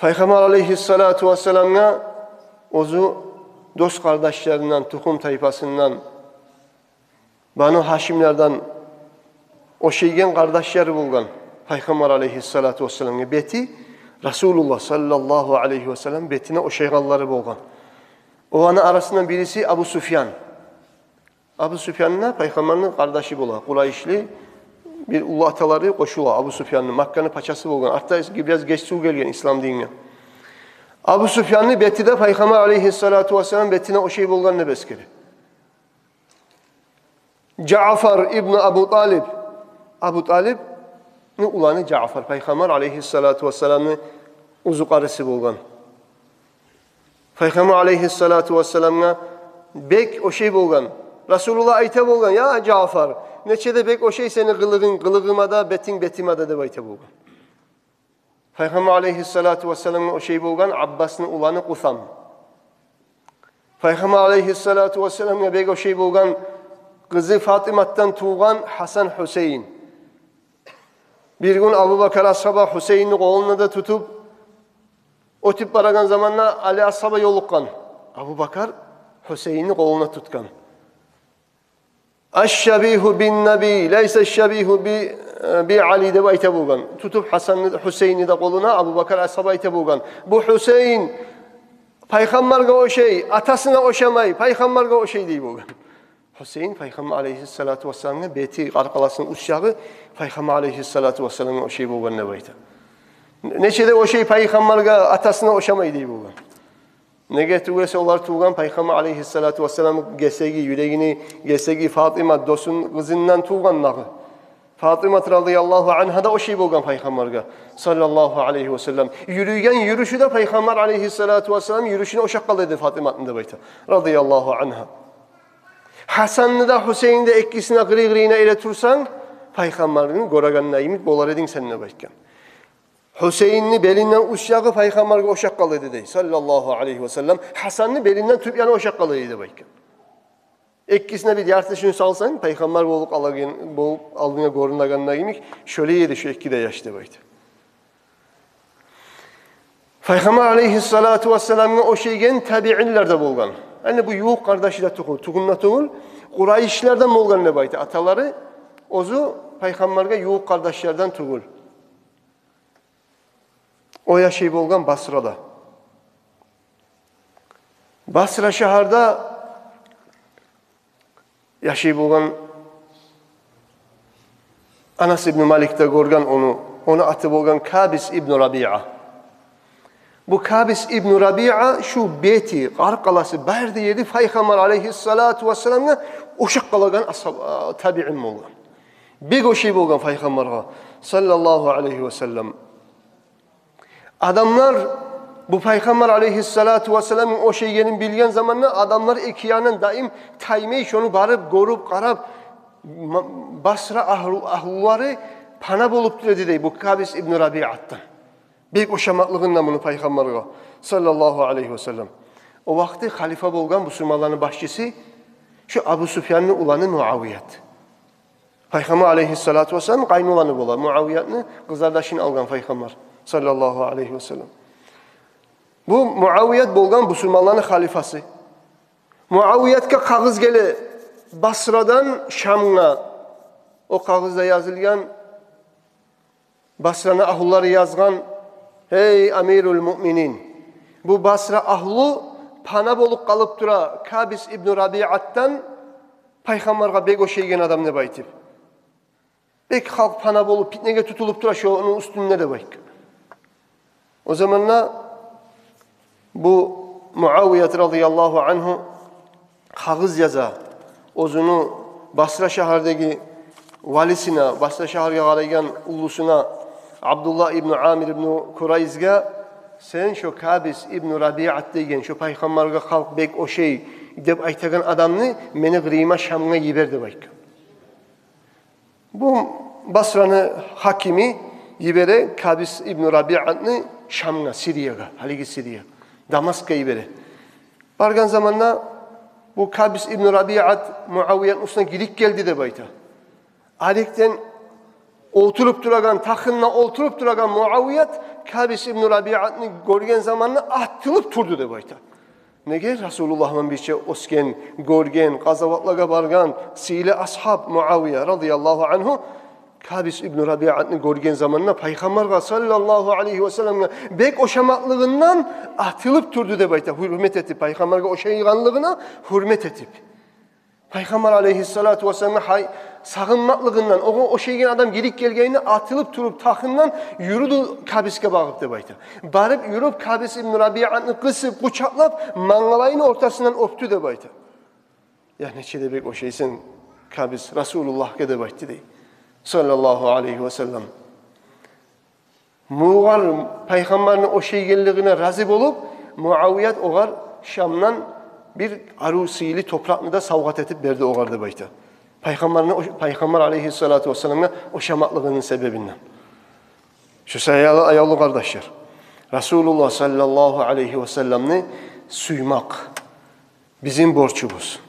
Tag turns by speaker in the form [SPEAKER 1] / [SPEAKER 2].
[SPEAKER 1] Peygamber aleyhissalatu vesselam'a ozu dost kardeşlerinden, tukum tayfasından, Banu Haşimlerden o şeygen kardeşleri bulgan Peygamber aleyhissalatu vesselam'a beti Resulullah sallallahu aleyhi ve sellem betine o şeygalları bulgan. O ana arasından birisi Abu Süfyan. Abu Süfyan'la Peygamber'in kardeşi bola. Kurayşli bir ulu ataları koşula Abu Süfyan'ın Makka'nın paçası bulgan. Hatta biraz geç su gelgen İslam dinine. Abu Süfyan'ın beti de Peygamber aleyhissalatu vesselam betine o şey bulgan ne beskeri. Cafer İbni Abu Talib. Abu Talib'nin ulanı Cafer. Peygamber aleyhissalatu vesselam'ın uzu karısı bulgan. Peygamber aleyhissalatu vesselam'a bek o şey bulgan. Resulullah ayta bulgan. Ya Cafer. Neçede bek o şey seni kılığıma da betin betime de ayta bulgan. Peygamber aleyhissalatu vesselam'a o şey bulgan. Abbas'ın ulanı Kusam. Peygamber aleyhissalatu vesselam'a bek o şey bulgan. Kızı Fatıma'dan tuğan Hasan Hüseyin. Bir gün Abu Bakar ashaba Hüseyin'i koluna da tutup o tip baragan zamanla Ali ashaba yolukkan. Abu Bakar Hüseyin'i koluna tutkan. Eşşebihu bin nebi, leyse eşşebihu bi Ali de bayte bulgan. Tutup Hasan Hüseyin'i de koluna Abu Bakar ashaba bayte bulgan. Bu Hüseyin Peygamber'e o şey, atasına oşamay, Peygamber'e o şey değil bulgan. Hüseyin Peygamber aleyhissalatu vesselam'ın beti arkalasının uşağı Peygamber aleyhissalatu vesselam'ın o şey bulgan ne bayta. Neçede o şey Peygamber'e atasına oşamay değil bulgan. Ne getirse onlar tuğan Peygamber aleyhissalatu vesselam'ın gesegi, yüreğini gesegi Fatıma dosun kızından tuğan nağı. Fatıma radıyallahu anha da o şey bulgan Peygamber'e sallallahu aleyhi ve sellem. Yürüyen yürüyüşü de Peygamber aleyhissalatu vesselam yürüyüşüne o şakkalıydı Fatıma'nın da bayta radıyallahu anha. Hasan'ı da Hüseyin'i de ekkisine gri-gri'ne ile tursan, Peygamber'in goraganına imit bolar edin seninle bayken. Hüseyin'i belinden uşağı Peygamber'e o şakkalıydı dey, sallallahu aleyhi ve sellem. Hasan'ı belinden tüpyanı o şakkalıydı bayken. Ekkisine bir yartışını salsan, Peygamber bolup aldığına gorunaganına imit, şöyle yedi şu ekkide yaşta baydı. Peygamber aleyhissalatu vesselam'ın o şeygen tabi'inler de bulgan. Yani bu yuğuk kardeşi de tuğunla tuğul, Kurayşlerden bolgan ne baydı. Ataları ozu Peygamber'e yuğuk kardeşlerden tuğul. O yaşayıp bolgan Basra'da. Basra şehirde yaşayıp bolgan Anas İbni Malik'te görgen onu atıp bolgan Kabis İbni Rabi'a. Bu Kabis İbn Rabi'a şu beti, qarqalası bərdi yedi Peygamber aleyhissalatu vesselam'a uşaq qalagan tabi'in bolgan. Bir o şey bolgan Peygamber'e sallallahu aleyhi ve sellem. Adamlar bu Peygamber aleyhissalatu vesselam'ın o şeygenin bilgen zamanla adamlar ikiyanın daim taymey şonu barıp, gorup, qarab Basra ahulları pana bolup dedi dey bu Kabis İbn Rabi'attan. Bir oşamaklığından bunu Peygamber'e sallallahu aleyhi ve sellem. O vakti halife bolgan Müslümanların başçısı şu Abu Süfyan'ın ulanı Muaviyet. Peygamber aleyhissalatu vesselam qaynulanı bola. Muaviyet'ni kızardaşını algan Peygamber sallallahu aleyhi ve sellem. Bu Muaviyet bolgan Müslümanların halifası. Muaviyet'e kağız gele Basra'dan Şam'a. O kağızda yazılgan Basra'nın ahulları yazgan hey Amirul Müminin. Bu Basra ahlu pana bolup kalıp dura Kabis İbn Rabi'attan Peygamber'e bek o şeygen adam ne baytip. Bek halk pana bolup pitnege tutulup dura şu onun üstünde de bayk. O zamanla bu Muaviyet radıyallahu anhu kağız yaza ozunu Basra şehrdeki valisine, Basra şehirge galaygan ulusuna Abdullah İbn Amir İbn Kurayzga sen şu Kabis İbn Rabi'at degen şu Peygamber'e halk bek o şey dep aytagan adamını meni gırima Şam'a yiberdi bayk. Bu Basra'nın hakimi yibere Kabis İbn Rabi'at'ını Şam'a, Suriye'ye, haligi Suriye, Damask'a yibere. Bargan zamanla bu Kabis İbn Rabi'at Muaviyet'in üstüne gidik geldi de bayta. Alikten oturup duragan, takınla oturup duragan Muaviyet, Kabis ibn Rabi'atni görgen zamanla atılıp turdu deb ayta. Nege Rasulullah'ın birçe osken, görgen, qazavatlaga bargan, sile ashab Muaviye radıyallahu anhu Kabis ibn Rabi'atni görgen zamanla Peygamberga sallallahu aleyhi ve sellem'e bek oşamaklığından atılıp turdu deb ayta. Hürmet etip Peygamberga oşayganlığına hürmet etip. Peygamber aleyhissalatu vesselam'a sağınmaklığından, o şeygen adam gelip gelgeyine atılıp turup takından yürüdü Kabis'e bağıp deb ayta. Barıp yürüp Kabis ibn Rabi'atni kısıp, kucaklap, mangalayın ortasından öptü deb ayta. Ya neçe debek o şeysin Kabis, Resulullah'a deb aytı dey. Sallallahu aleyhi ve sellem. Muğar Peygamberin o şeygenliğine razı olup, Muaviyet oğar Şam'dan bir arusili toprağını da savgat etip verdi oğar deb ayta. Peygamber aleyhissalatu vesselam'a o şamaklığının sebebinden. Şu sayılı ayavlı kardeşler. Resulullah sallallahu aleyhi ve sellem'ni suymak bizim borçumuz.